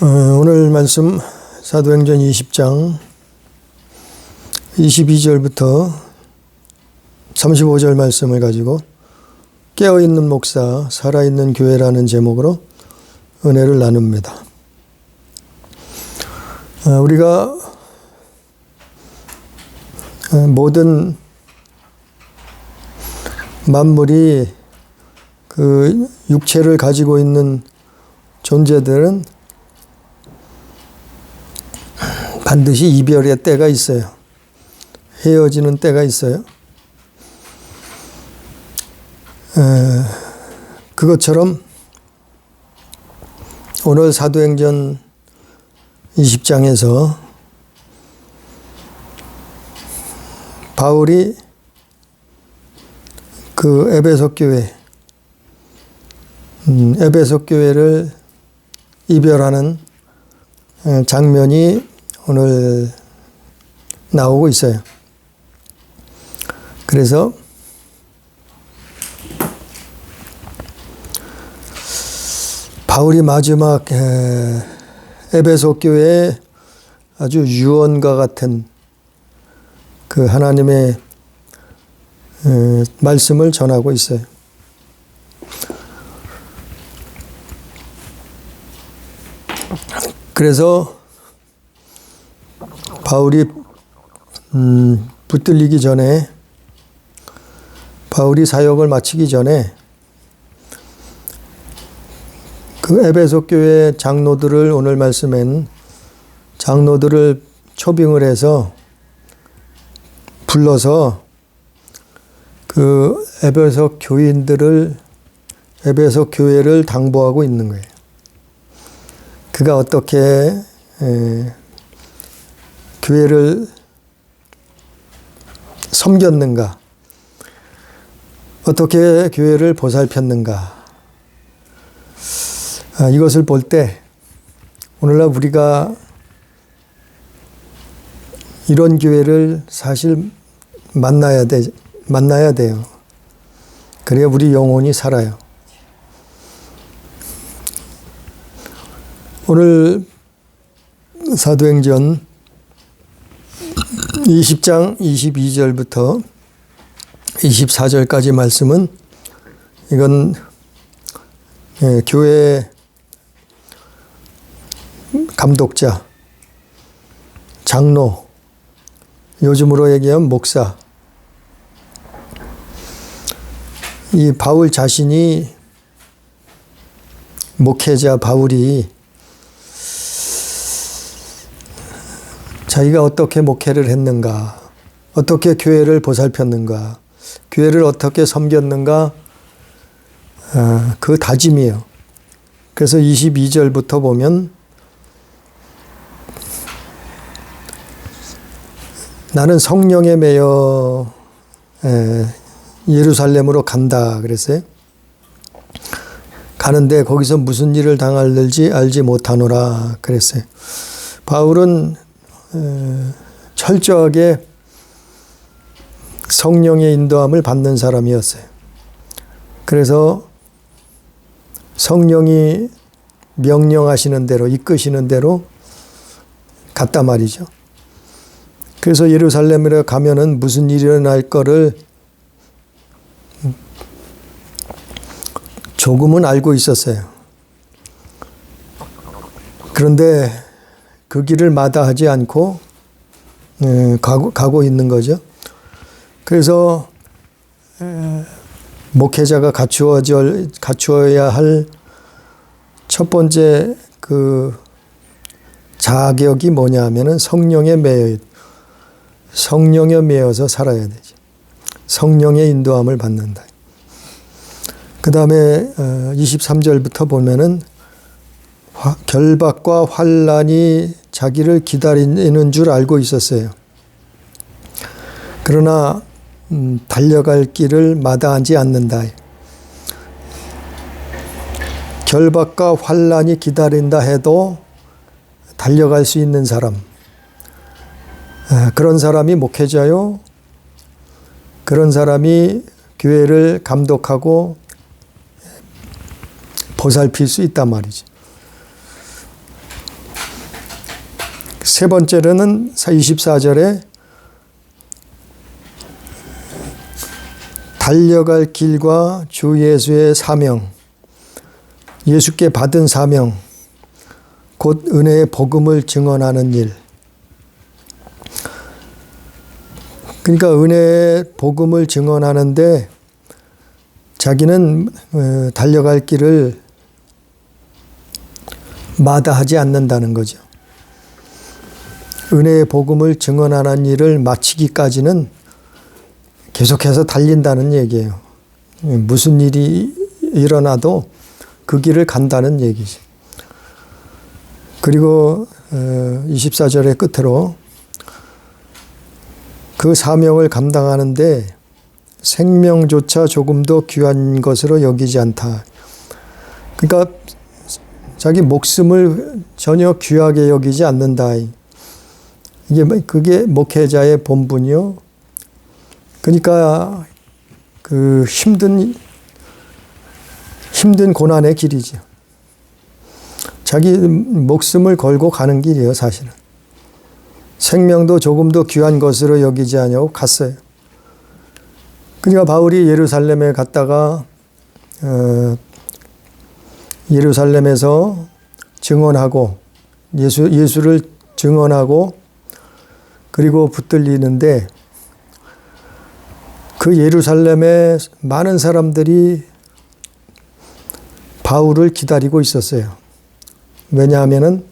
오늘 말씀 사도행전 20장 22절부터 35절 말씀을 가지고 깨어있는 목사, 살아있는 교회라는 제목으로 은혜를 나눕니다. 우리가 모든 만물이 그 육체를 가지고 있는 존재들은 반드시 이별의 때가 있어요. 헤어지는 때가 있어요. 그것처럼 오늘 사도행전 20장에서 바울이 그 에베소 교회를 이별하는 장면이 오늘 나오고 있어요. 그래서 바울이 마지막 에베소 교회에 아주 유언과 같은 그 하나님의 말씀을 전하고 있어요. 그래서 바울이 붙들리기 전에, 바울이 사역을 마치기 전에 그 에베소 교회 장로들을, 오늘 말씀엔 장로들을 초빙을 해서 불러서 그 에베소 교인들을, 에베소 교회를 당부하고 있는 거예요. 그가 어떻게 교회를 섬겼는가, 어떻게 교회를 보살폈는가. 이것을 볼 때 오늘날 우리가 이런 교회를 사실 만나야 돼요. 그래야 우리 영혼이 살아요. 오늘 사도행전 20장 22절부터 24절까지 말씀은, 이건 교회 감독자, 장로, 요즘으로 얘기하면 목사, 이 바울 자신이, 목회자 바울이 자기가 어떻게 목회를 했는가, 어떻게 교회를 보살폈는가, 교회를 어떻게 섬겼는가, 그 다짐이에요. 그래서 22절부터 보면 나는 성령에 매여 예루살렘으로 간다 그랬어요. 가는데 거기서 무슨 일을 당할지 알지 못하노라 그랬어요. 바울은 철저하게 성령의 인도함을 받는 사람이었어요. 그래서 성령이 명령하시는 대로, 이끄시는 대로 갔단 말이죠. 그래서 예루살렘에 가면은 무슨 일이 일어날 거를 조금은 알고 있었어요. 그런데 그 길을 마다하지 않고 가고 있는 거죠. 그래서 목회자가 갖추어야 할 첫 번째 그 자격이 뭐냐 하면은 성령에 매여서 살아야 되죠. 성령의 인도함을 받는다. 그 다음에 23절부터 보면은 결박과 환난이 자기를 기다리는 줄 알고 있었어요. 그러나 달려갈 길을 마다하지 않는다. 결박과 환난이 기다린다 해도 달려갈 수 있는 사람, 그런 사람이 목회자요. 그런 사람이 교회를 감독하고 보살필 수 있단 말이지. 세 번째로는 24절에 달려갈 길과 주 예수의 사명, 예수께 받은 사명, 곧 은혜의 복음을 증언하는 일. 그러니까 은혜의 복음을 증언하는데 자기는 달려갈 길을 마다하지 않는다는 거죠. 은혜의 복음을 증언하는 일을 마치기까지는 계속해서 달린다는 얘기예요. 무슨 일이 일어나도 그 길을 간다는 얘기죠. 그리고 24절의 끝으로 그 사명을 감당하는데 생명조차 조금도 귀한 것으로 여기지 않다. 그러니까 자기 목숨을 전혀 귀하게 여기지 않는다. 그게 목회자의 본분이요. 그러니까 그 힘든 고난의 길이죠. 자기 목숨을 걸고 가는 길이에요, 사실은. 생명도 조금도 귀한 것으로 여기지 않냐고 갔어요. 그러니까 바울이 예루살렘에 갔다가 예루살렘에서 증언하고 예수를 증언하고 그리고 붙들리는데 그 예루살렘에 많은 사람들이 바울을 기다리고 있었어요. 왜냐하면은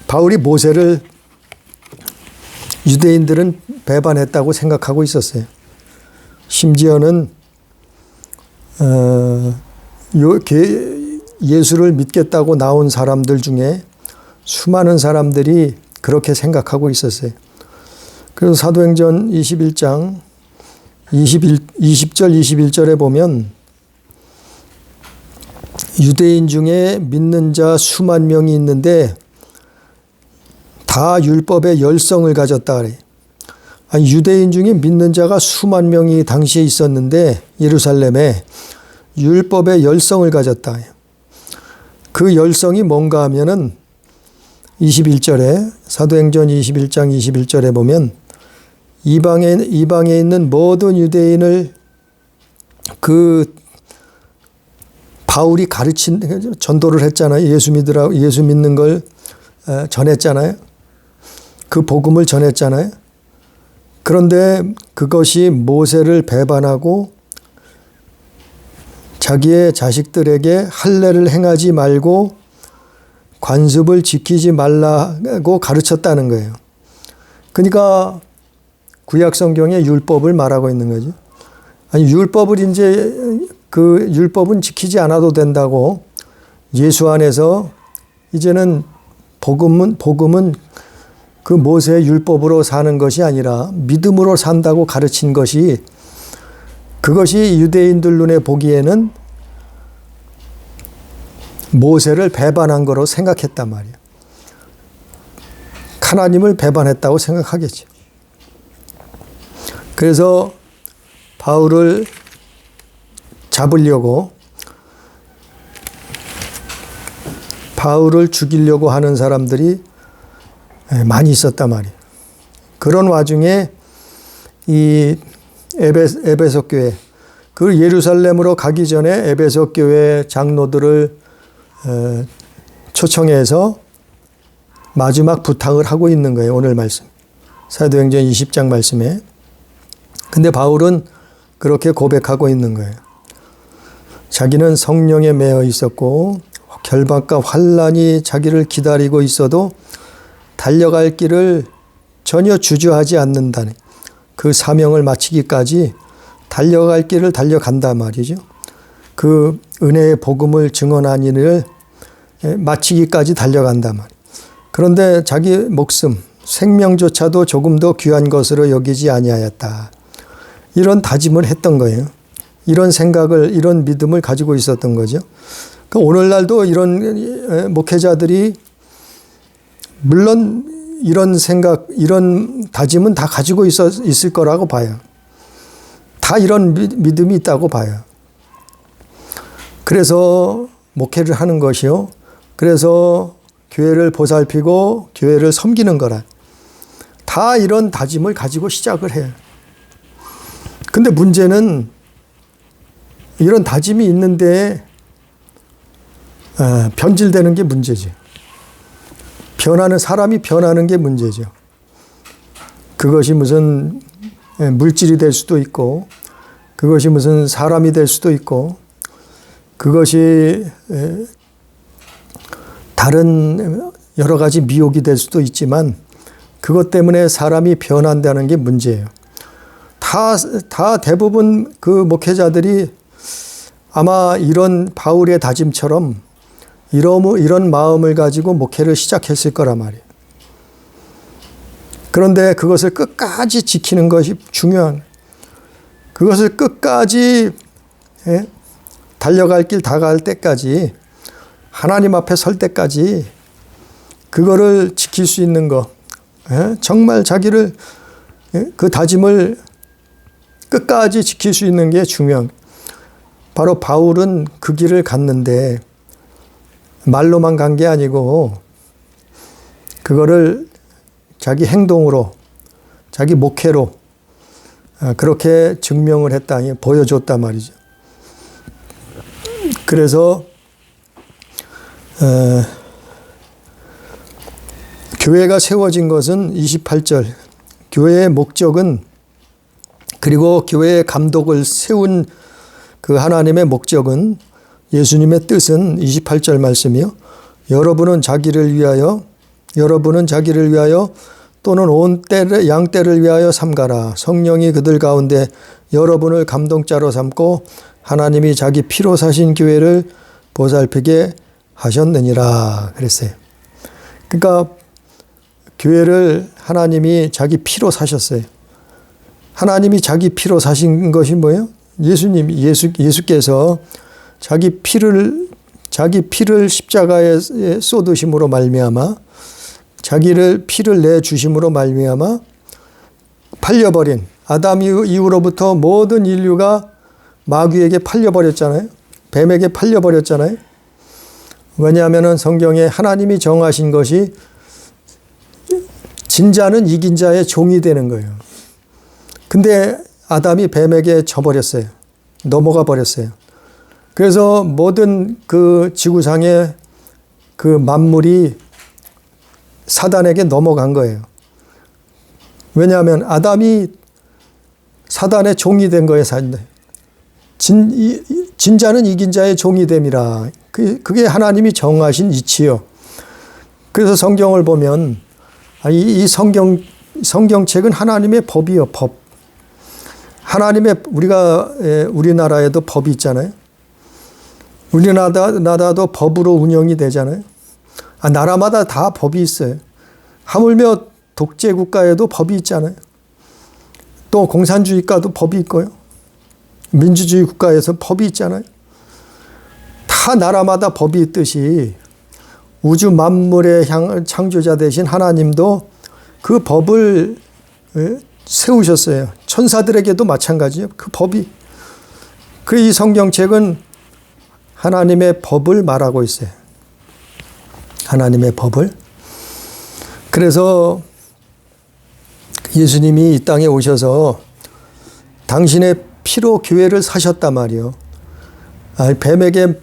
바울이 모세를 유대인들은 배반했다고 생각하고 있었어요. 심지어는 예수를 믿겠다고 나온 사람들 중에 수많은 사람들이 그렇게 생각하고 있었어요. 그래서 사도행전 21장 20절 21절에 보면 유대인 중에 믿는 자 수만 명이 있는데 다 율법의 열성을 가졌다 그래요. 아니, 유대인 중에 믿는 자가 수만 명이 당시에 있었는데 예루살렘에 율법의 열성을 가졌다. 그 열성이 뭔가 하면은 21절에 사도행전 21장 21절에 보면 이방에 있는 모든 유대인을 그 바울이 전도를 했잖아요. 예수 믿는 걸 전했잖아요. 그 복음을 전했잖아요. 그런데 그것이 모세를 배반하고 자기의 자식들에게 할례를 행하지 말고 관습을 지키지 말라고 가르쳤다는 거예요. 그러니까 구약 성경에 율법을 말하고 있는 거죠. 아니, 그 율법은 지키지 않아도 된다고 예수 안에서 이제는 복음은 그 모세의 율법으로 사는 것이 아니라 믿음으로 산다고 가르친 것이 그것이 유대인들 눈에 보기에는 모세를 배반한 거로 생각했단 말이에요. 하나님을 배반했다고 생각하겠죠. 그래서 바울을 잡으려고 바울을 죽이려고 하는 사람들이 많이 있었단 말이에요. 그런 와중에 이 에베소 교회, 그 예루살렘으로 가기 전에 에베소 교회 장로들을 초청해서 마지막 부탁을 하고 있는 거예요. 오늘 말씀. 사도행전 20장 말씀에. 근데 바울은 그렇게 고백하고 있는 거예요. 자기는 성령에 매여 있었고 결박과 환난이 자기를 기다리고 있어도 달려갈 길을 전혀 주저하지 않는다는 그 사명을 마치기까지 달려갈 길을 달려간단 말이죠. 그 은혜의 복음을 증언한 일을 마치기까지 달려간단 말이에요. 그런데 자기 목숨, 생명조차도 조금도 귀한 것으로 여기지 아니하였다. 이런 다짐을 했던 거예요. 이런 생각을, 이런 믿음을 가지고 있었던 거죠. 그러니까 오늘날도 이런 목회자들이 물론 이런 생각, 이런 다짐은 다 가지고 있을 거라고 봐요. 다 이런 믿음이 있다고 봐요. 그래서 목회를 하는 것이요. 그래서 교회를 보살피고 교회를 섬기는 거라. 다 이런 다짐을 가지고 시작을 해요. 근데 문제는 이런 다짐이 있는데 변질되는 게 문제죠. 사람이 변하는 게 문제죠. 그것이 무슨 물질이 될 수도 있고, 그것이 무슨 사람이 될 수도 있고, 그것이 다른 여러 가지 미혹이 될 수도 있지만, 그것 때문에 사람이 변한다는 게 문제예요. 다 대부분 그 목회자들이 아마 이런 바울의 다짐처럼 이런 마음을 가지고 목회를 시작했을 거란 말이에요. 그런데 그것을 끝까지 지키는 것이 중요한, 그것을 끝까지 달려갈 길 다가갈 때까지, 하나님 앞에 설 때까지 그거를 지킬 수 있는 거, 정말 자기를, 그 다짐을 끝까지 지킬 수 있는 게 중요한. 바로 바울은 그 길을 갔는데 말로만 간 게 아니고 그거를 자기 행동으로, 자기 목회로 그렇게 증명을 했다, 보여줬단 말이죠. 그래서 교회가 세워진 것은 28절, 교회의 목적은, 그리고 교회의 감독을 세운 그 하나님의 목적은, 예수님의 뜻은 28절 말씀이요. 여러분은 자기를 위하여 또는 온 때를, 양떼를 위하여 삼가라. 성령이 그들 가운데 여러분을 감동자로 삼고 하나님이 자기 피로 사신 교회를 보살피게 하셨느니라 그랬어요. 그러니까 교회를 하나님이 자기 피로 사셨어요. 하나님이 자기 피로 사신 것이 뭐예요? 예수께서 자기 피를 십자가에 쏟으심으로 말미암아, 자기를 피를 내 주심으로 말미암아 팔려버린, 아담 이후로부터 모든 인류가 마귀에게 팔려버렸잖아요. 뱀에게 팔려버렸잖아요. 왜냐하면 성경에 하나님이 정하신 것이 진 자는 이긴 자의 종이 되는 거예요. 근데 아담이 뱀에게 져버렸어요. 넘어가 버렸어요. 그래서 모든 그 지구상의 그 만물이 사단에게 넘어간 거예요. 왜냐하면 아담이 사단의 종이 된 거예요. 진 자는 이긴 자의 종이 됨이라. 그게 하나님이 정하신 이치요. 그래서 성경을 보면 이 성경책은 하나님의 법이요, 법. 하나님의, 우리나라에도 법이 있잖아요. 우리나라도 법으로 운영이 되잖아요. 나라마다 다 법이 있어요. 하물며 독재 국가에도 법이 있잖아요. 또 공산주의가도 법이 있고요. 민주주의 국가에서 법이 있잖아요. 다 나라마다 법이 있듯이 우주 만물의 창조자 되신 하나님도 그 법을 세우셨어요. 천사들에게도 마찬가지예요. 그 법이. 이 성경책은 하나님의 법을 말하고 있어요. 하나님의 법을. 그래서 예수님이 이 땅에 오셔서 당신의 피로 교회를 사셨단 말이에요. 뱀에게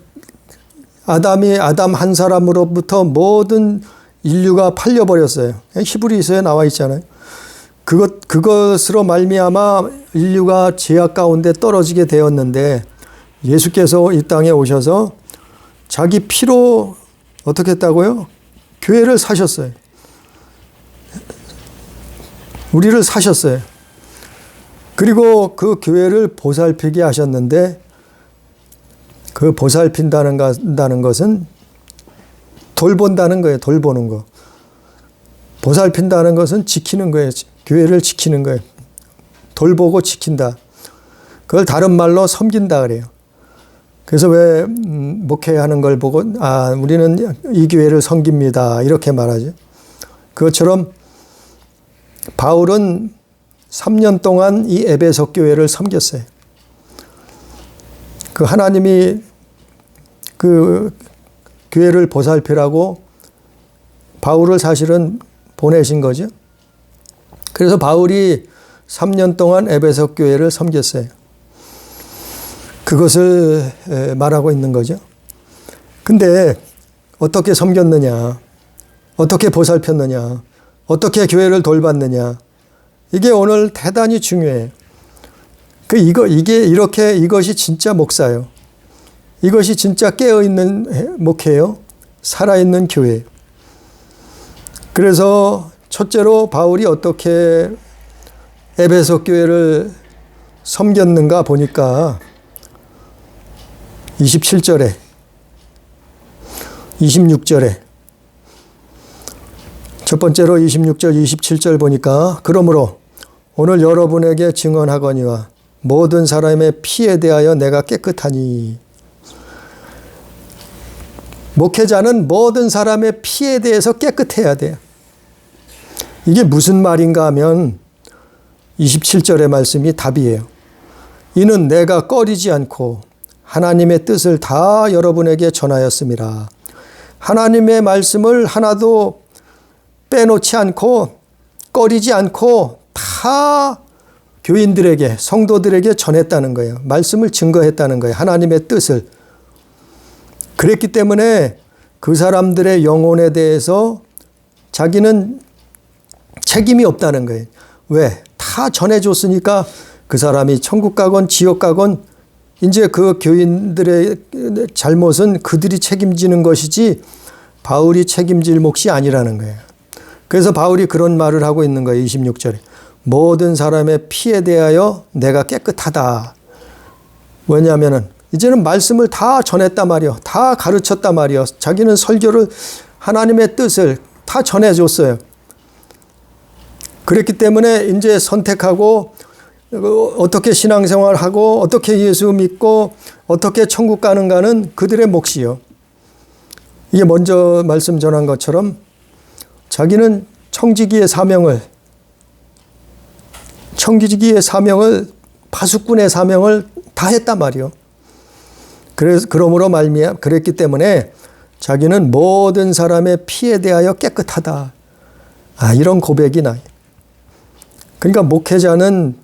아담 한 사람으로부터 모든 인류가 팔려버렸어요. 히브리서에 나와 있잖아요. 그것으로 말미암아 인류가 죄악 가운데 떨어지게 되었는데, 예수께서 이 땅에 오셔서 자기 피로 어떻게 했다고요? 교회를 사셨어요. 우리를 사셨어요. 그리고 그 교회를 보살피게 하셨는데, 그 보살핀다는 것은 돌본다는 거예요. 돌보는 거. 보살핀다는 것은 지키는 거예요. 교회를 지키는 거예요. 돌보고 지킨다. 그걸 다른 말로 섬긴다 그래요. 그래서 왜 목회하는 걸 보고 우리는 이 교회를 섬깁니다 이렇게 말하죠. 그것처럼 바울은 3년 동안 이 에베소 교회를 섬겼어요. 그 하나님이 그 교회를 보살피라고 바울을 사실은 보내신 거죠. 그래서 바울이 3년 동안 에베소 교회를 섬겼어요. 그것을 말하고 있는 거죠. 근데 어떻게 섬겼느냐, 어떻게 보살폈느냐, 어떻게 교회를 돌봤느냐, 이게 오늘 대단히 중요해요. 이것이 진짜 목사예요. 이것이 진짜 깨어있는 목회예요. 살아있는 교회. 그래서 첫째로 바울이 어떻게 에베소 교회를 섬겼는가 보니까 27절에 26절에 첫 번째로 26절 27절 보니까 그러므로 오늘 여러분에게 증언하거니와 모든 사람의 피에 대하여 내가 깨끗하니. 목회자는 모든 사람의 피에 대해서 깨끗해야 돼요. 이게 무슨 말인가 하면 27절의 말씀이 답이에요. 이는 내가 꺼리지 않고 하나님의 뜻을 다 여러분에게 전하였습니다. 하나님의 말씀을 하나도 빼놓지 않고 꺼리지 않고 다 교인들에게, 성도들에게 전했다는 거예요. 말씀을 증거했다는 거예요. 하나님의 뜻을. 그랬기 때문에 그 사람들의 영혼에 대해서 자기는 책임이 없다는 거예요. 왜? 다 전해줬으니까 그 사람이 천국 가건 지옥 가건 이제 그 교인들의 잘못은 그들이 책임지는 것이지 바울이 책임질 몫이 아니라는 거예요. 그래서 바울이 그런 말을 하고 있는 거예요. 26절에. 모든 사람의 피에 대하여 내가 깨끗하다. 왜냐하면 이제는 말씀을 다 전했단 말이요. 다 가르쳤단 말이요. 자기는 설교를 하나님의 뜻을 다 전해줬어요. 그랬기 때문에 이제 선택하고 어떻게 신앙생활하고 어떻게 예수 믿고 어떻게 천국 가는가는 그들의 몫이요. 이게 먼저 말씀 전한 것처럼 자기는 청지기의 사명을 파수꾼의 사명을 다 했단 말이요. 그러므로 말미암아 그랬기 때문에 자기는 모든 사람의 피에 대하여 깨끗하다. 이런 고백이 나요. 그러니까 목회자는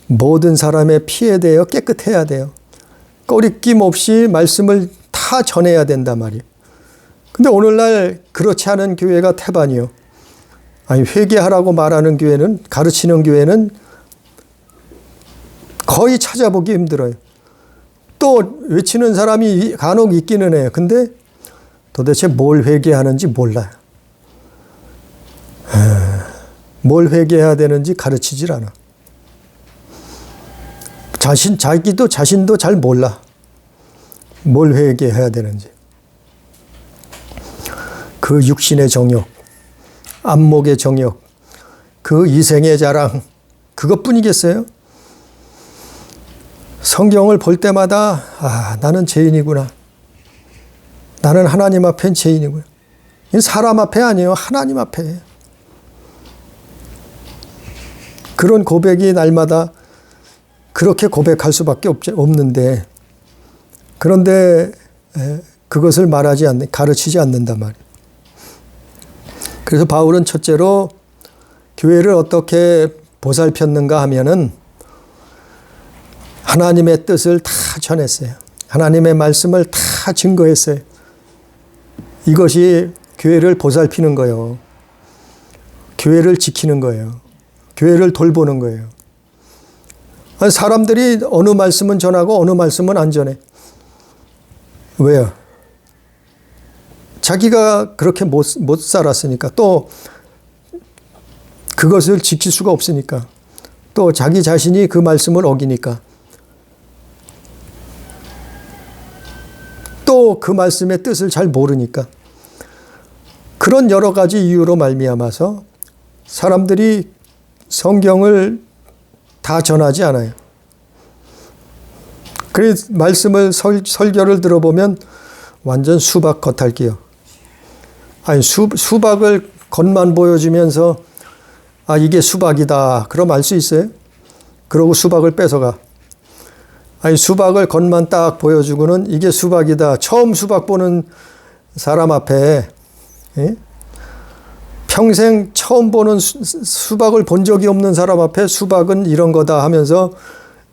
모든 사람의 피에 대하여 깨끗해야 돼요. 꺼리낌 없이 말씀을 다 전해야 된단 말이에요. 근데 오늘날 그렇지 않은 교회가 태반이요. 회개하라고 말하는 교회는, 가르치는 교회는 거의 찾아보기 힘들어요. 또 외치는 사람이 간혹 있기는 해요. 근데 도대체 뭘 회개하는지 몰라요. 뭘 회개해야 되는지 가르치질 않아. 자신도 잘 몰라. 뭘 회개해야 되는지. 그 육신의 정욕, 안목의 정욕, 그 이생의 자랑, 그것뿐이겠어요? 성경을 볼 때마다 나는 죄인이구나. 나는 하나님 앞엔 죄인이구나. 사람 앞에 아니에요. 하나님 앞에. 그런 고백이 날마다 그렇게 고백할 수밖에 없는데, 그런데 그것을 가르치지 않는단 말이에요. 그래서 바울은 첫째로 교회를 어떻게 보살폈는가 하면은 하나님의 뜻을 다 전했어요. 하나님의 말씀을 다 증거했어요. 이것이 교회를 보살피는 거예요. 교회를 지키는 거예요. 교회를 돌보는 거예요. 사람들이 어느 말씀은 전하고 어느 말씀은 안 전해. 왜요? 자기가 그렇게 못 살았으니까, 또 그것을 지킬 수가 없으니까, 또 자기 자신이 그 말씀을 어기니까, 또 그 말씀의 뜻을 잘 모르니까, 그런 여러 가지 이유로 말미암아서 사람들이 성경을 다 전하지 않아요. 그래서 말씀을 설교를 들어보면 완전 수박 겉핥기요. 수박을 겉만 보여주면서 이게 수박이다. 그럼 알 수 있어요? 그러고 수박을 뺏어가. 수박을 겉만 딱 보여주고는 이게 수박이다. 처음 수박 보는 사람 앞에 평생 처음 보는 수박을 본 적이 없는 사람 앞에 수박은 이런 거다 하면서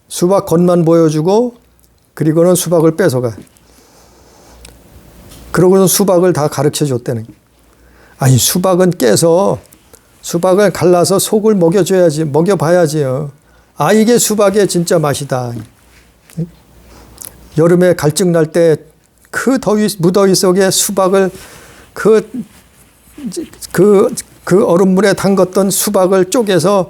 수박 겉만 보여주고 그리고는 수박을 뺏어가. 그러고는 수박을 다 가르쳐 줬다는 거예요. 아니 수박은 깨서 수박을 갈라서 속을 먹여줘야지, 먹여봐야지요. 아 이게 수박의 진짜 맛이다. 여름에 갈증 날 때 그 무더위 속에 수박을 그 얼음물에 담갔던 수박을 쪼개서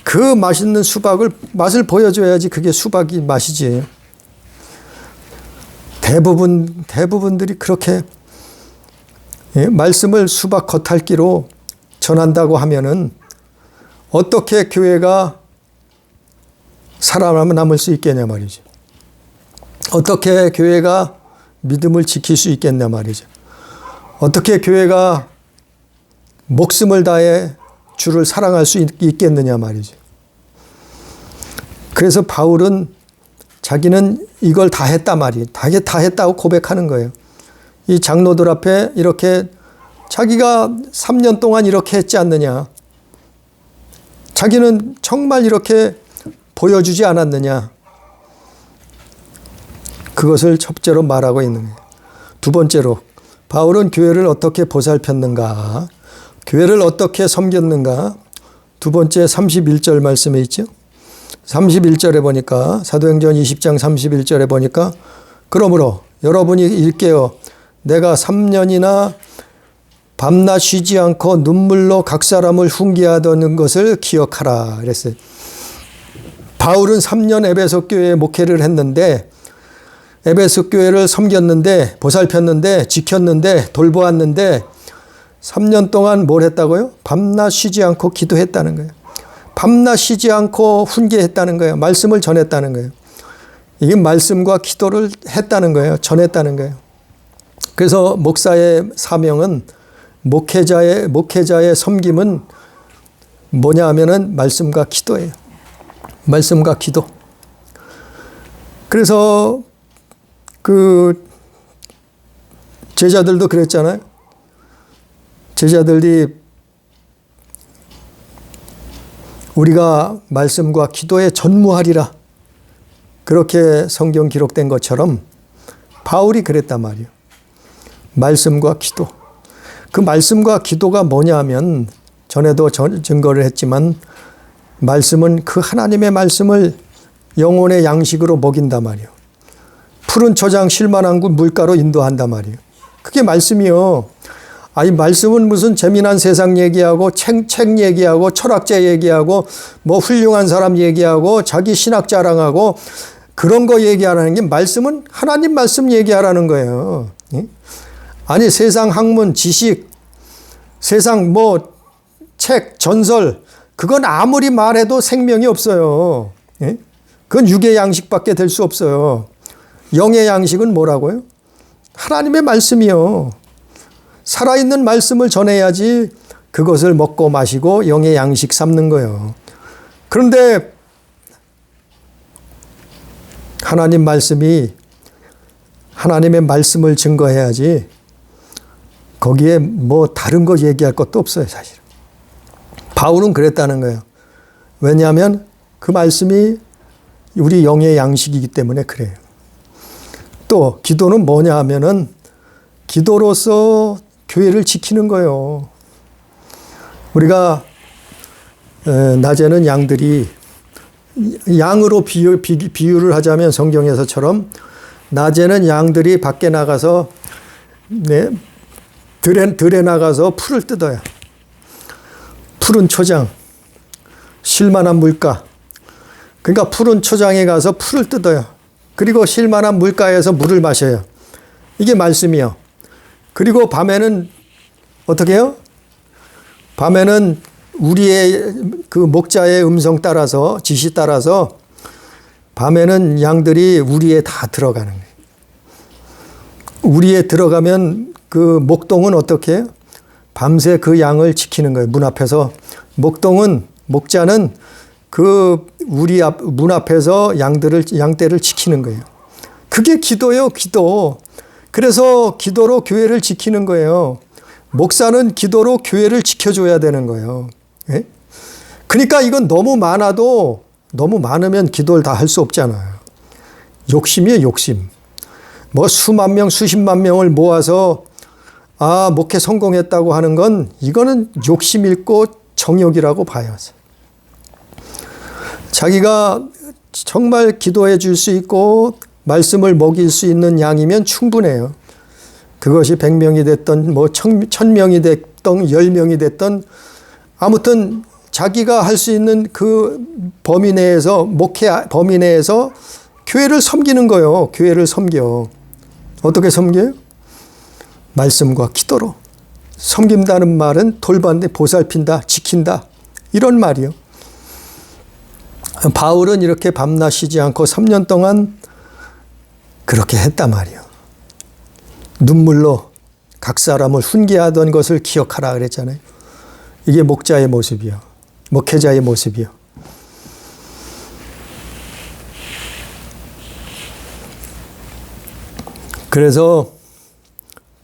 그 맛있는 수박을 맛을 보여줘야지 그게 수박이 맛이지. 대부분들이 그렇게 말씀을 수박 겉핥기로 전한다고 하면은 어떻게 교회가 살아남을 수 있겠냐 말이죠. 어떻게 교회가 믿음을 지킬 수 있겠냐 말이죠. 어떻게 교회가 목숨을 다해 주를 사랑할 수 있겠느냐 말이죠. 그래서 바울은 자기는 이걸 다 했다 말이에요. 다 했다고 고백하는 거예요. 이 장로들 앞에 이렇게 자기가 3년 동안 이렇게 했지 않느냐. 자기는 정말 이렇게 보여주지 않았느냐. 그것을 첫째로 말하고 있는 거예요. 두 번째로 바울은 교회를 어떻게 보살폈는가, 교회를 어떻게 섬겼는가. 두 번째 31절 말씀에 있죠. 31절에 보니까 사도행전 20장 31절에 보니까 그러므로 여러분이 일깨어 내가 3년이나 밤낮 쉬지 않고 눈물로 각 사람을 훈계하던 것을 기억하라 그랬어요. 바울은 3년 에베소 교회에 목회를 했는데 에베소 교회를 섬겼는데 보살폈는데 지켰는데 돌보았는데 3년 동안 뭘 했다고요? 밤낮 쉬지 않고 기도했다는 거예요. 밤낮 쉬지 않고 훈계했다는 거예요. 말씀을 전했다는 거예요. 이게 말씀과 기도를 했다는 거예요. 전했다는 거예요. 그래서 목사의 사명은 목회자의 섬김은 뭐냐 하면은 말씀과 기도예요. 말씀과 기도. 그래서 그 제자들도 그랬잖아요. 제자들이 우리가 말씀과 기도에 전무하리라. 그렇게 성경 기록된 것처럼 바울이 그랬단 말이에요. 말씀과 기도. 그 말씀과 기도가 뭐냐 하면 전에도 증거를 했지만 말씀은 그 하나님의 말씀을 영혼의 양식으로 먹인단 말이에요. 푸른 초장 실만한 물가로 인도한단 말이에요. 그게 말씀이요. 아니 말씀은 무슨 재미난 세상 얘기하고 책 얘기하고 철학자 얘기하고 뭐 훌륭한 사람 얘기하고 자기 신학 자랑하고 그런 거 얘기하라는 게 말씀은 하나님 말씀 얘기하라는 거예요. 아니 세상 학문 지식 세상 뭐 책 전설 그건 아무리 말해도 생명이 없어요. 그건 육의 양식밖에 될 수 없어요. 영의 양식은 뭐라고요? 하나님의 말씀이요. 살아있는 말씀을 전해야지 그것을 먹고 마시고 영의 양식 삼는 거예요. 그런데 하나님 말씀이 하나님의 말씀을 증거해야지 거기에 뭐 다른 거 얘기할 것도 없어요, 사실. 바울은 그랬다는 거예요. 왜냐하면 그 말씀이 우리 영의 양식이기 때문에 그래요. 또 기도는 뭐냐 하면은 기도로서 교회를 지키는 거예요. 우리가 낮에는 양들이 양으로 비유를 하자면 성경에서처럼 낮에는 양들이 밖에 나가서 들에 나가서 풀을 뜯어요. 푸른 초장, 실만한 물가. 그러니까 푸른 초장에 가서 풀을 뜯어요. 그리고 실만한 물가에서 물을 마셔요. 이게 말씀이요. 그리고 밤에는 어떻게 해요? 밤에는 우리의 그 목자의 음성 따라서 지시 따라서 밤에는 양들이 우리에 다 들어가는 거예요. 우리에 들어가면 그 목동은 어떻게 해요? 밤새 그 양을 지키는 거예요. 문 앞에서. 목자는 그 우리 문 앞에서 양떼를 지키는 거예요. 그게 기도예요, 기도. 그래서 기도로 교회를 지키는 거예요. 목사는 기도로 교회를 지켜줘야 되는 거예요. 예? 그러니까 이건 너무 많아도 너무 많으면 기도를 다 할 수 없잖아요. 욕심이에요, 욕심. 뭐 수만 명, 수십만 명을 모아서 목회 성공했다고 하는 건 이거는 욕심 있고 정욕이라고 봐요. 자기가 정말 기도해 줄 수 있고 말씀을 먹일 수 있는 양이면 충분해요. 그것이 100명이 됐던 뭐 1000명이 됐던 10명이 됐던 아무튼 자기가 할 수 있는 그 범위 내에서 목회 범위 내에서 교회를 섬기는 거예요. 교회를 섬겨. 어떻게 섬겨요? 말씀과 기도로. 섬긴다는 말은 돌반대 보살핀다, 지킨다 이런 말이요. 바울은 이렇게 밤낮 쉬지 않고 3년 동안 그렇게 했단 말이요. 눈물로 각 사람을 훈계하던 것을 기억하라 그랬잖아요. 이게 목자의 모습이요. 목회자의 모습이요. 그래서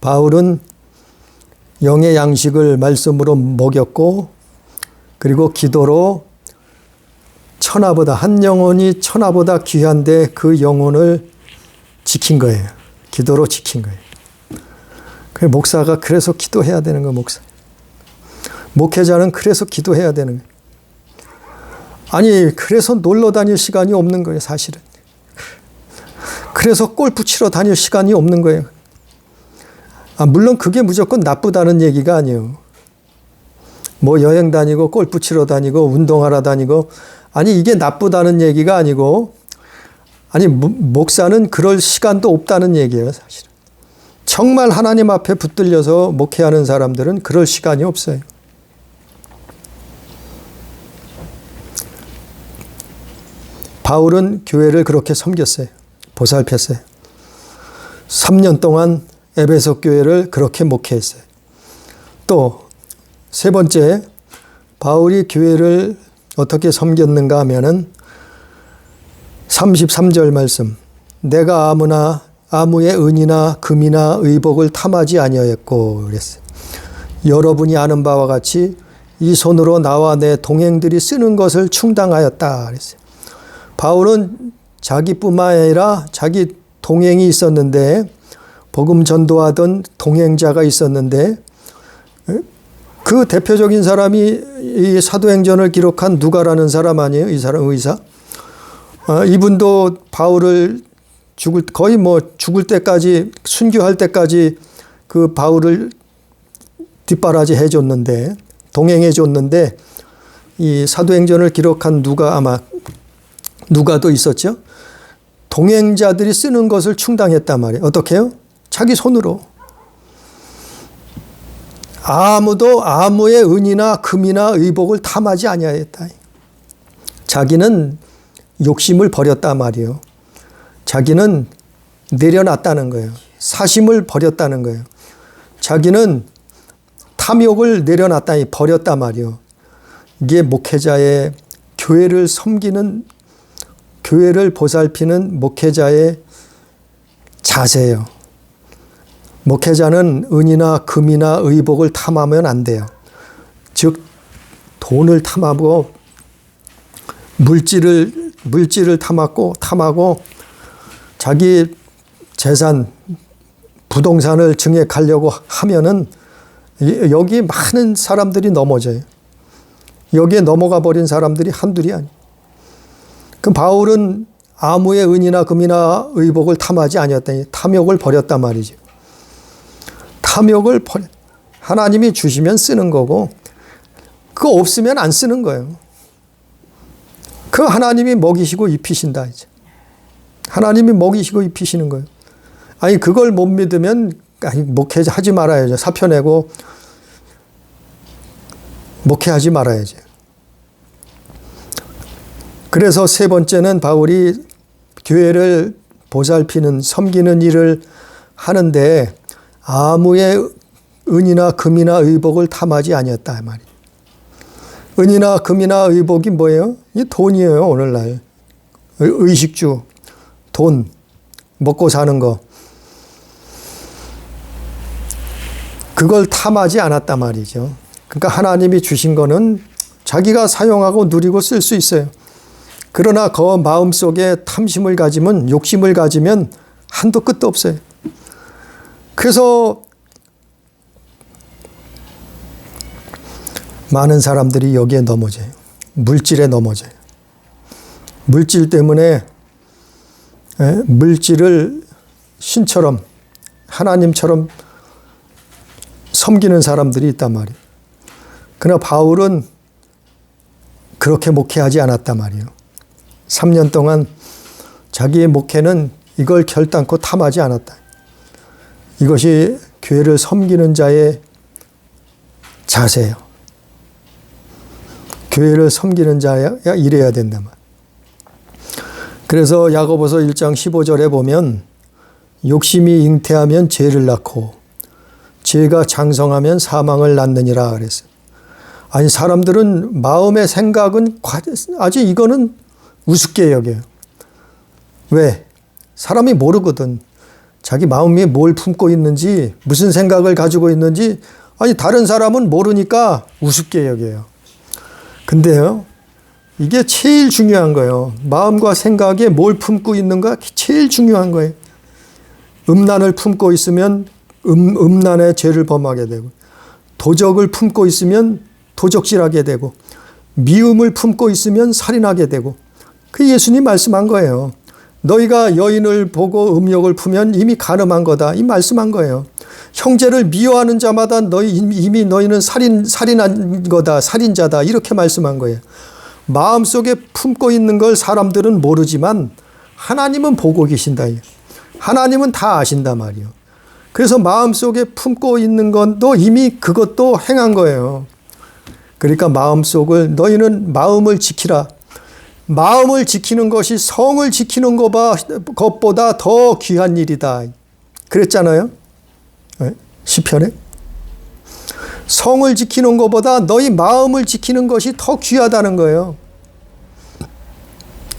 바울은 영의 양식을 말씀으로 먹였고 그리고 기도로 천하보다 한 영혼이 천하보다 귀한데 그 영혼을 지킨 거예요. 기도로 지킨 거예요. 그 목사가 그래서 기도해야 되는 거예요. 목사. 목회자는 그래서 기도해야 되는 거예요. 아니 그래서 놀러 다닐 시간이 없는 거예요. 사실은. 그래서 골프 치러 다닐 시간이 없는 거예요. 물론 그게 무조건 나쁘다는 얘기가 아니에요. 뭐 여행 다니고 골프 치러 다니고 운동하러 다니고 아니 이게 나쁘다는 얘기가 아니고 아니 목사는 그럴 시간도 없다는 얘기예요. 사실은. 정말 하나님 앞에 붙들려서 목회하는 사람들은 그럴 시간이 없어요. 바울은 교회를 그렇게 섬겼어요. 보살폈어요. 3년 동안 에베소 교회를 그렇게 목회했어요. 또 세 번째, 바울이 교회를 어떻게 섬겼는가 하면은 33절 말씀. 내가 아무의 은이나 금이나 의복을 탐하지 아니하였고 그랬어요. 여러분이 아는 바와 같이 이 손으로 나와 내 동행들이 쓰는 것을 충당하였다 그랬어요. 바울은 자기뿐만 아니라 자기 동행이 있었는데 복음 전도하던 동행자가 있었는데 그 대표적인 사람이 이 사도행전을 기록한 누가라는 사람 아니에요? 이 사람 의사. 이분도 바울을 거의 뭐 죽을 때까지 순교할 때까지 그 바울을 뒷바라지 해줬는데 동행해줬는데 이 사도행전을 기록한 누가도 있었죠. 동행자들이 쓰는 것을 충당했단 말이에요. 어떻게 해요? 자기 손으로. 아무도 아무의 은이나 금이나 의복을 탐하지 아니하였다. 자기는 욕심을 버렸단 말이에요. 자기는 내려놨다는 거예요. 사심을 버렸다는 거예요. 자기는 탐욕을 내려놨다니 버렸단 말이에요. 이게 목회자의 교회를 섬기는 교회를 보살피는 목회자의 자세예요. 목회자는 은이나 금이나 의복을 탐하면 안 돼요. 즉 돈을 탐하고 물질을 탐하고 자기 재산 부동산을 증액하려고 하면은 여기 많은 사람들이 넘어져요. 여기에 넘어가 버린 사람들이 한둘이 아니에요. 그럼 바울은 아무의 은이나 금이나 의복을 탐하지 아니었다니 탐욕을 버렸단 말이죠. 탐욕을 버려. 하나님이 주시면 쓰는 거고 그거 없으면 안 쓰는 거예요. 그 하나님이 먹이시고 입히신다 이제. 하나님이 먹이시고 입히시는 거예요. 아니 그걸 못 믿으면 목회하지 말아야죠. 사표 내고 목회하지 말아야죠. 그래서 세 번째는 바울이 교회를 보살피는 섬기는 일을 하는데 아무의 은이나 금이나 의복을 탐하지 아니었다 말이에요. 은이나 금이나 의복이 뭐예요? 이 돈이에요. 오늘날 의식주, 돈, 먹고 사는 거. 그걸 탐하지 않았단 말이죠. 그러니까 하나님이 주신 거는 자기가 사용하고 누리고 쓸 수 있어요. 그러나 그 마음속에 탐심을 가지면, 욕심을 가지면 한도 끝도 없어요. 그래서 많은 사람들이 여기에 넘어져요. 물질에 넘어져요. 물질 때문에 물질을 신처럼 하나님처럼 섬기는 사람들이 있단 말이에요. 그러나 바울은 그렇게 목회하지 않았단 말이에요. 3년 동안 자기의 목회는 이걸 결단코 탐하지 않았다. 이것이 교회를 섬기는 자의 자세예요. 교회를 섬기는 자야 이래야 된다 말. 그래서 야고보서 1장 15절에 보면 욕심이 잉태하면 죄를 낳고 죄가 장성하면 사망을 낳느니라 그랬어요. 아니 사람들은 마음의 생각은 아직 이거는 우습게 여겨요. 왜? 사람이 모르거든. 자기 마음이 뭘 품고 있는지 무슨 생각을 가지고 있는지 아니 다른 사람은 모르니까 우습게 여겨요. 근데요. 이게 제일 중요한 거예요. 마음과 생각에 뭘 품고 있는가 제일 중요한 거예요. 음란을 품고 있으면 음란의 죄를 범하게 되고 도적을 품고 있으면 도적질하게 되고 미움을 품고 있으면 살인하게 되고 그 예수님 말씀한 거예요. 너희가 여인을 보고 음욕을 품으면 이미 간음한 거다. 이 말씀한 거예요. 형제를 미워하는 자마다 이미 너희는 살인한 거다. 살인자다. 이렇게 말씀한 거예요. 마음속에 품고 있는 걸 사람들은 모르지만 하나님은 보고 계신다. 하나님은 다 아신단 말이에요. 그래서 마음속에 품고 있는 것도 이미 그것도 행한 거예요. 그러니까 마음속을 너희는 마음을 지키라. 마음을 지키는 것이 성을 지키는 것보다 더 귀한 일이다. 그랬잖아요. 시편에. 성을 지키는 것보다 너희 마음을 지키는 것이 더 귀하다는 거예요.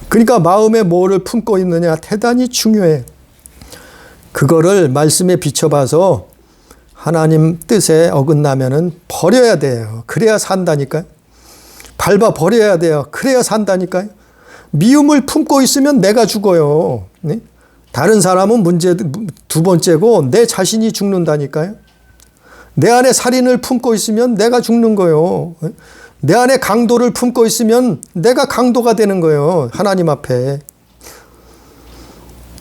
그러니까 마음에 뭐를 품고 있느냐 대단히 중요해. 그거를 말씀에 비춰봐서 하나님 뜻에 어긋나면은 버려야 돼요. 그래야 산다니까요. 밟아 버려야 돼요. 그래야 산다니까요. 미움을 품고 있으면 내가 죽어요. 네? 다른 사람은 문제 두 번째고 내 자신이 죽는다니까요. 내 안에 살인을 품고 있으면 내가 죽는 거예요. 내 안에 강도를 품고 있으면 내가 강도가 되는 거예요. 하나님 앞에.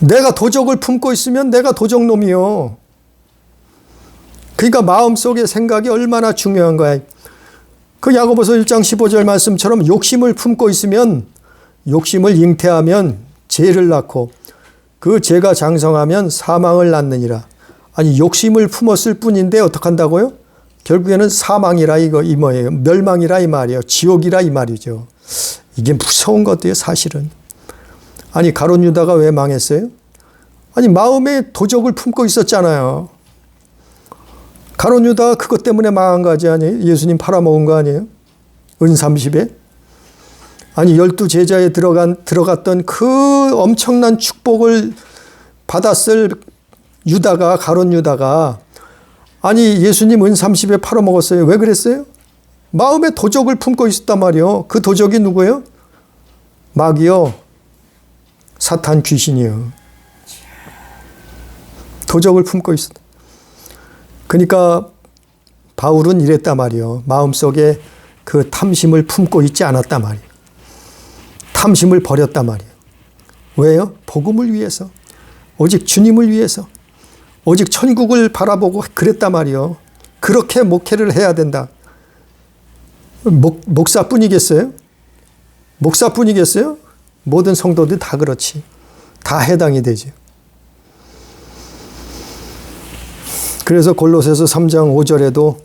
내가 도적을 품고 있으면 내가 도적놈이요. 그러니까 마음속의 생각이 얼마나 중요한 거야. 그 야고보서 1장 15절 말씀처럼 욕심을 품고 있으면 욕심을 잉태하면 죄를 낳고 그 죄가 장성하면 사망을 낳느니라. 아니 욕심을 품었을 뿐인데 어떡한다고요? 결국에는 사망이라 이 뭐예요? 멸망이라 이 말이에요. 지옥이라 이 말이죠. 이게 무서운 것도요 사실은. 아니 가룟 유다가 왜 망했어요? 아니 마음에 도적을 품고 있었잖아요. 가룟 유다가 그것 때문에 망한 거 아니에요? 예수님 팔아먹은 거 아니에요? 은 30에? 아니 12제자에 들어갔던 그 엄청난 축복을 받았을 유다가 가룟 유다가 아니 예수님 은 30에 팔아먹었어요. 왜 그랬어요? 마음에 도적을 품고 있었단 말이에요. 그 도적이 누구예요? 마귀요. 사탄 귀신이요. 도적을 품고 있었다. 그러니까 바울은 이랬단 말이에요. 마음속에 그 탐심을 품고 있지 않았단 말이에요. 탐심을 버렸단 말이에요. 왜요? 복음을 위해서. 오직 주님을 위해서. 오직 천국을 바라보고 그랬단 말이에요. 그렇게 목회를 해야 된다. 목사뿐이겠어요? 목사뿐이겠어요? 모든 성도들 다 그렇지. 다 해당이 되죠. 그래서 골로새서 3장 5절에도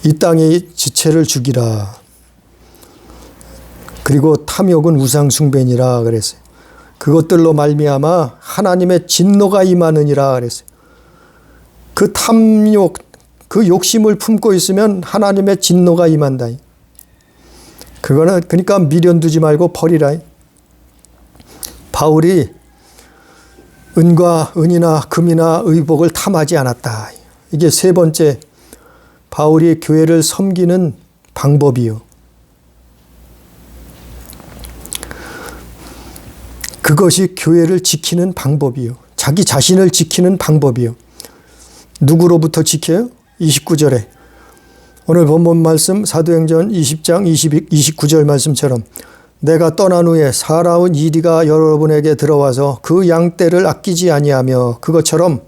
이 땅의 지체를 죽이라. 그리고 탐욕은 우상 숭배니라 그랬어요. 그것들로 말미암아 하나님의 진노가 임하느니라 그랬어요. 그 탐욕, 그 욕심을 품고 있으면 하나님의 진노가 임한다. 그거는 그러니까 미련 두지 말고 버리라. 바울이 은과 은이나 금이나 의복을 탐하지 않았다. 이게 세 번째, 바울이 교회를 섬기는 방법이요. 그것이 교회를 지키는 방법이요. 자기 자신을 지키는 방법이요. 누구로부터 지켜요? 29절에 오늘 본문 말씀 사도행전 20장 29절 말씀처럼 내가 떠난 후에 사나운 이리가 여러분에게 들어와서 그 양떼를 아끼지 아니하며, 그것처럼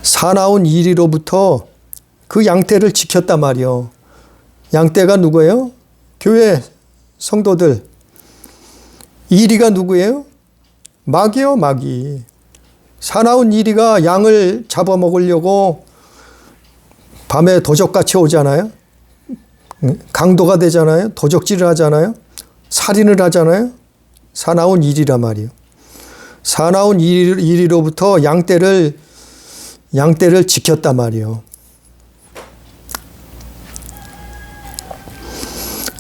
사나운 이리로부터 그 양떼를 지켰단 말이요. 양떼가 누구예요? 교회 성도들. 이리가 누구예요? 마귀요, 마귀. 사나운 이리가 양을 잡아먹으려고 밤에 도적같이 오잖아요. 강도가 되잖아요. 도적질을 하잖아요. 살인을 하잖아요. 사나운 이리란 말이에요. 사나운 이리로부터 양떼를 지켰단 말이에요.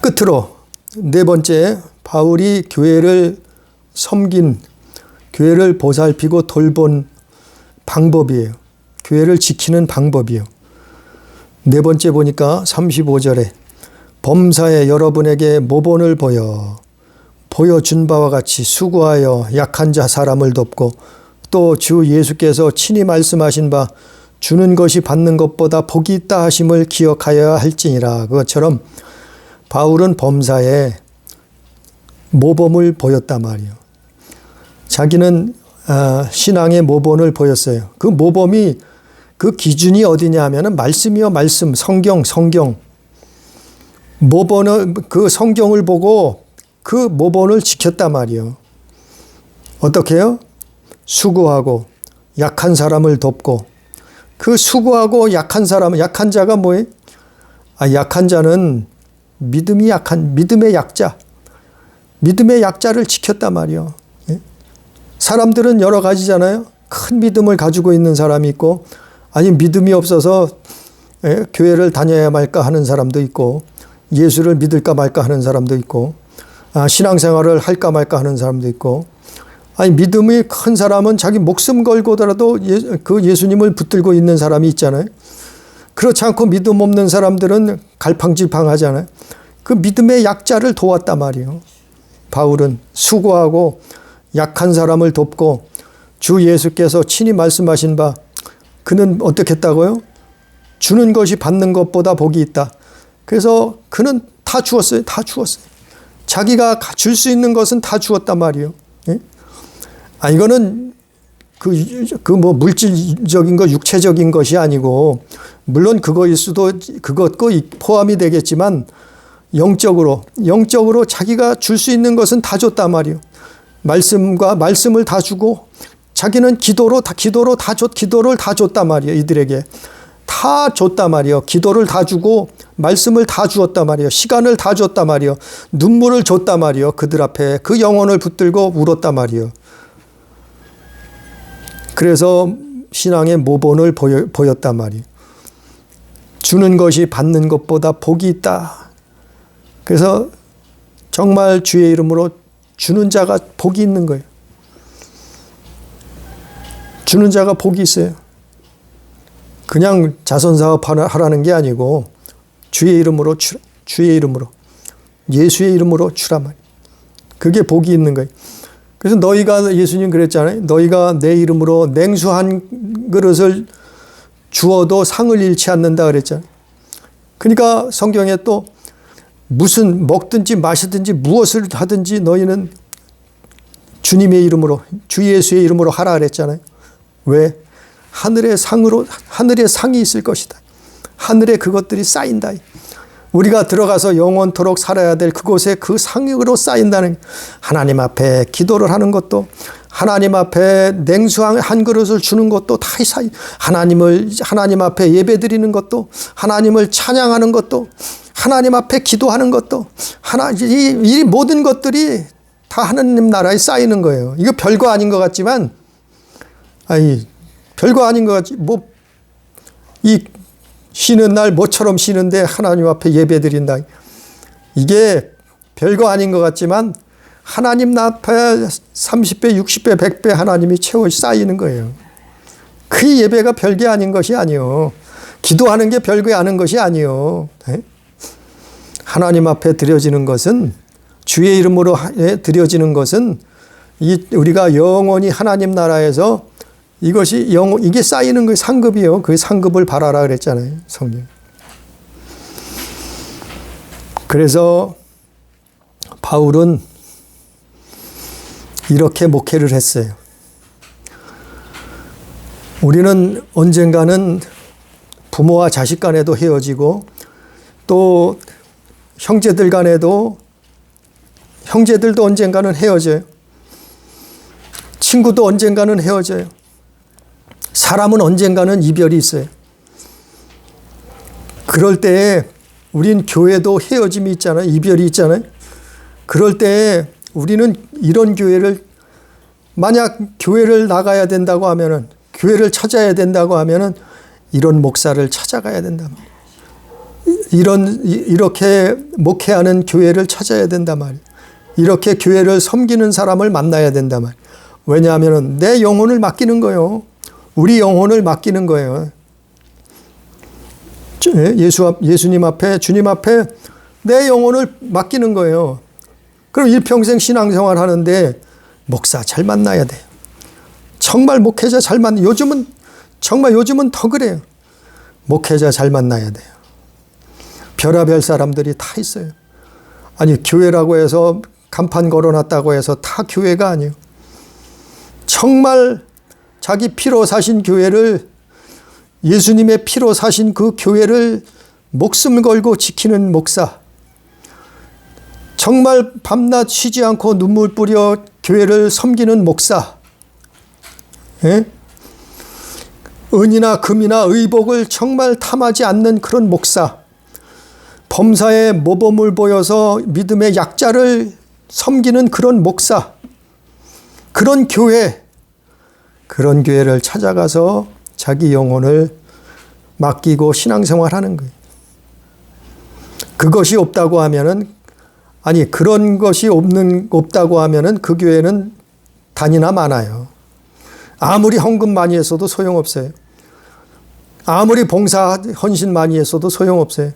끝으로 네 번째, 바울이 교회를 섬긴, 교회를 보살피고 돌본 방법이에요. 교회를 지키는 방법이에요. 네 번째 보니까 35절에 범사에 여러분에게 모본을 보여준 바와 같이 수고하여 약한 자 사람을 돕고, 또 주 예수께서 친히 말씀하신 바 주는 것이 받는 것보다 복이 있다 하심을 기억하여야 할지니라. 그것처럼 바울은 범사에 모범을 보였단 말이에요. 자기는 신앙의 모범을 보였어요. 그 모범이, 그 기준이 어디냐 하면은 말씀이요, 말씀, 성경. 모범을, 그 성경을 보고 그 모범을 지켰단 말이에요. 어떻게 해요? 수고하고 약한 사람을 돕고. 그 수고하고 약한 사람, 약한 자가 뭐예요? 약한 자는 믿음의 약자. 믿음의 약자를 지켰단 말이에요. 사람들은 여러 가지잖아요. 큰 믿음을 가지고 있는 사람이 있고, 아니 믿음이 없어서 교회를 다녀야 말까 하는 사람도 있고, 예수를 믿을까 말까 하는 사람도 있고, 신앙생활을 할까 말까 하는 사람도 있고, 아니 믿음이 큰 사람은 자기 목숨 걸고더라도 그 예수님을 붙들고 있는 사람이 있잖아요. 그렇지 않고 믿음 없는 사람들은 갈팡질팡하잖아요. 그 믿음의 약자를 도왔단 말이에요. 바울은 수고하고 약한 사람을 돕고, 주 예수께서 친히 말씀하신 바, 그는 어떻게 했다고요? 주는 것이 받는 것보다 복이 있다. 그래서 그는 다 주었어요. 다 주었어요. 자기가 줄 수 있는 것은 다 주었단 말이에요. 예? 이거는 뭐 물질적인 것, 육체적인 것이 아니고, 물론 그거일 수도, 그것도 포함이 되겠지만, 영적으로 자기가 줄 수 있는 것은 다 줬단 말이에요. 말씀을 다 주고, 자기는 기도를 다 줬단 말이에요. 이들에게 다 줬단 말이에요. 기도를 다 주고 말씀을 다 주었단 말이에요. 시간을 다 줬단 말이에요. 눈물을 줬단 말이에요. 그들 앞에 그 영혼을 붙들고 울었단 말이에요. 그래서 신앙의 모본을 보였단 말이에요. 주는 것이 받는 것보다 복이 있다. 그래서 정말 주의 이름으로 주는 자가 복이 있는 거예요. 주는 자가 복이 있어요. 그냥 자선사업 하라는 게 아니고 주의 이름으로 주라. 주의 이름으로. 예수의 이름으로 주라 말이에요. 그게 복이 있는 거예요. 그래서 너희가, 예수님 그랬잖아요. 너희가 내 이름으로 냉수 한 그릇을 주어도 상을 잃지 않는다 그랬잖아요. 그러니까 성경에 또 무슨 먹든지 마시든지 무엇을 하든지 너희는 주님의 이름으로, 주 예수의 이름으로 하라 그랬잖아요. 왜? 하늘의 상이 있을 것이다. 하늘에 그것들이 쌓인다. 우리가 들어가서 영원토록 살아야 될 그곳에 그 상으로 쌓인다는, 하나님 앞에 기도를 하는 것도, 하나님 앞에 냉수 한 그릇을 주는 것도 다 하나님 앞에 예배드리는 것도, 하나님을 찬양하는 것도, 하나님 앞에 기도하는 것도, 이 모든 것들이 다 하나님 나라에 쌓이는 거예요. 이거 별거 아닌 것 같지만, 별거 아닌 것 같지. 이 쉬는 날 모처럼 쉬는데 하나님 앞에 예배 드린다. 이게 별거 아닌 것 같지만 하나님 앞에 30배, 60배, 100배 하나님이 채워 쌓이는 거예요. 그 예배가 별게 아닌 것이 아니요. 기도하는 게 별게 아닌 것이 아니요. 하나님 앞에 드려지는 것은, 주의 이름으로 드려지는 것은 우리가 영원히 하나님 나라에서 이게 쌓이는 그 상급이요. 그 상급을 바라라 그랬잖아요, 성경. 그래서 바울은 이렇게 목회를 했어요. 우리는 언젠가는 부모와 자식 간에도 헤어지고, 또 형제들 간에도, 형제들도 언젠가는 헤어져요. 친구도 언젠가는 헤어져요. 사람은 언젠가는 이별이 있어요. 그럴 때에 우린 교회도 헤어짐이 있잖아요. 이별이 있잖아요. 그럴 때에 우리는 이런 교회를, 만약 교회를 나가야 된다고 하면은, 교회를 찾아야 된다고 하면은 이런 목사를 찾아가야 된단 말이에요. 이렇게 목회하는 교회를 찾아야 된단 말이에요. 이렇게 교회를 섬기는 사람을 만나야 된단 말이에요. 왜냐하면 내 영혼을 맡기는 거예요. 우리 영혼을 맡기는 거예요. 예수님 앞에, 주님 앞에 내 영혼을 맡기는 거예요. 그럼 일평생 신앙생활 하는데 목사 잘 만나야 돼요. 정말 목회자 잘 요즘은 더 그래요. 목회자 잘 만나야 돼요. 별의별 사람들이 다 있어요. 아니, 교회라고 해서 간판 걸어놨다고 해서 다 교회가 아니에요. 정말 자기 피로 사신 교회를, 예수님의 피로 사신 그 교회를 목숨 걸고 지키는 목사, 정말 밤낮 쉬지 않고 눈물 뿌려 교회를 섬기는 목사, 은이나 금이나 의복을 정말 탐하지 않는 그런 목사, 범사에 모범을 보여서 믿음의 약자를 섬기는 그런 목사, 그런 교회, 그런 교회를 찾아가서 자기 영혼을 맡기고 신앙생활하는 거예요. 그것이 없다고 하면은, 아니, 그런 것이 없다고 하면은 그 교회는 단이나 많아요. 아무리 헌금 많이 했어도 소용없어요. 아무리 봉사 헌신 많이 했어도 소용없어요.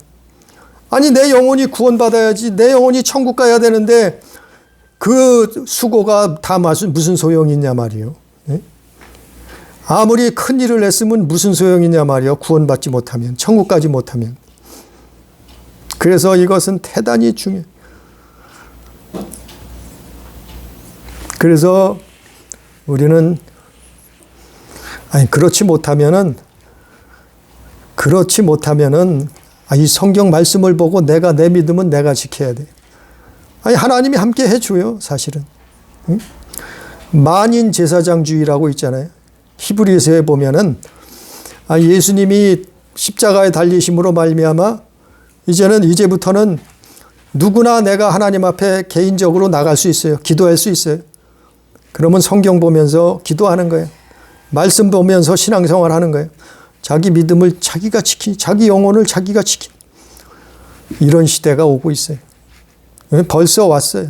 아니, 내 영혼이 구원받아야지, 내 영혼이 천국 가야 되는데 그 수고가 다 무슨 소용이 있냐 말이요. 아무리 큰 일을 했으면 무슨 소용이냐 말이요. 구원받지 못하면, 천국 가지 못하면. 그래서 이것은 대단히 중요해요. 그래서 우리는, 아니, 그렇지 못하면은 이 성경 말씀을 보고 내 믿음은 내가 지켜야 돼. 아니, 하나님이 함께 해줘요, 사실은. 응? 만인 제사장주의라고 있잖아요. 히브리서에 보면은, 예수님이 십자가에 달리심으로 말미암아 이제부터는 누구나 내가 하나님 앞에 개인적으로 나갈 수 있어요. 기도할 수 있어요. 그러면 성경 보면서 기도하는 거예요. 말씀 보면서 신앙생활 하는 거예요. 자기 믿음을 자기가 자기 영혼을 자기가 이런 시대가 오고 있어요. 벌써 왔어요.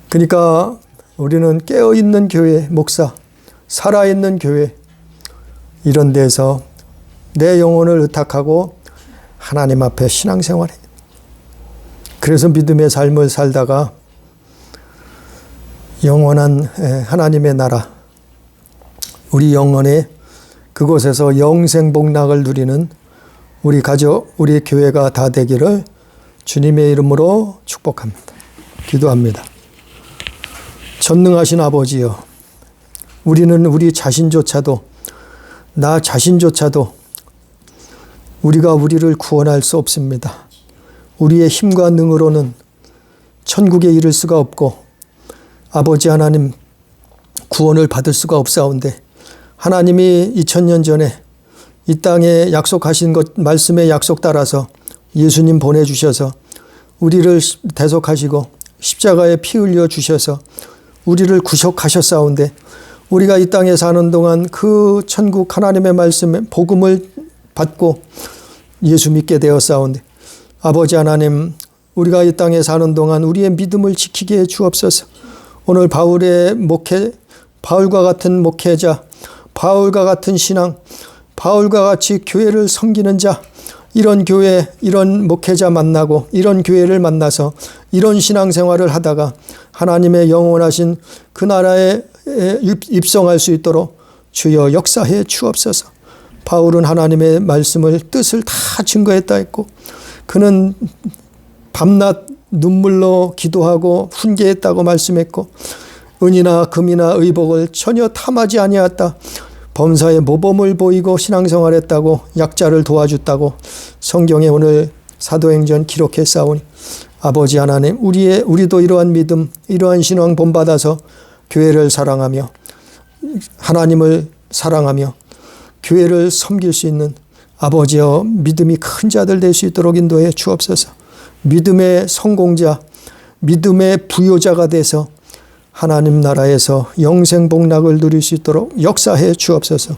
그러니까 우리는 깨어있는 교회, 목사, 살아있는 교회, 이런 데서 내 영혼을 의탁하고 하나님 앞에 신앙생활해. 그래서 믿음의 삶을 살다가 영원한 하나님의 나라, 우리 영혼의 그곳에서 영생복락을 누리는 우리 가족, 우리 교회가 다 되기를 주님의 이름으로 축복합니다. 기도합니다. 전능하신 아버지여, 우리는 우리 자신조차도, 나 자신조차도 우리가 우리를 구원할 수 없습니다. 우리의 힘과 능으로는 천국에 이를 수가 없고 아버지 하나님 구원을 받을 수가 없사온데, 하나님이 2000년 전에 이 땅에 약속하신 것, 말씀의 약속 따라서 예수님 보내주셔서 우리를 대속하시고 십자가에 피 흘려 주셔서 우리를 구속하셨사온데, 우리가 이 땅에 사는 동안 그 천국 하나님의 말씀에 복음을 받고 예수 믿게 되었사온데, 아버지 하나님, 우리가 이 땅에 사는 동안 우리의 믿음을 지키게 해 주옵소서. 오늘 바울과 같은 목회자, 바울과 같은 신앙, 바울과 같이 교회를 섬기는 자, 이런 교회, 이런 목회자 만나고 이런 교회를 만나서 이런 신앙생활을 하다가 하나님의 영원하신 그 나라에 입성할 수 있도록 주여 역사해 주옵소서. 바울은 하나님의 말씀을 뜻을 다 증거했다 했고 그는 밤낮 눈물로 기도하고 훈계했다고 말씀했고 은이나 금이나 의복을 전혀 탐하지 아니하였다. 범사에 모범을 보이고 신앙생활했다고 약자를 도와줬다고 성경에 오늘 사도행전 기록했사오니 아버지 하나님 우리도 이러한 믿음 이러한 신앙 본받아서 교회를 사랑하며 하나님을 사랑하며 교회를 섬길 수 있는 아버지여 믿음이 큰 자들 될 수 있도록 인도해 주옵소서. 믿음의 성공자, 믿음의 부요자가 돼서 하나님 나라에서 영생 복락을 누릴 수 있도록 역사해 주옵소서.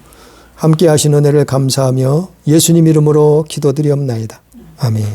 함께 하신 은혜를 감사하며 예수님 이름으로 기도드리옵나이다. 아멘.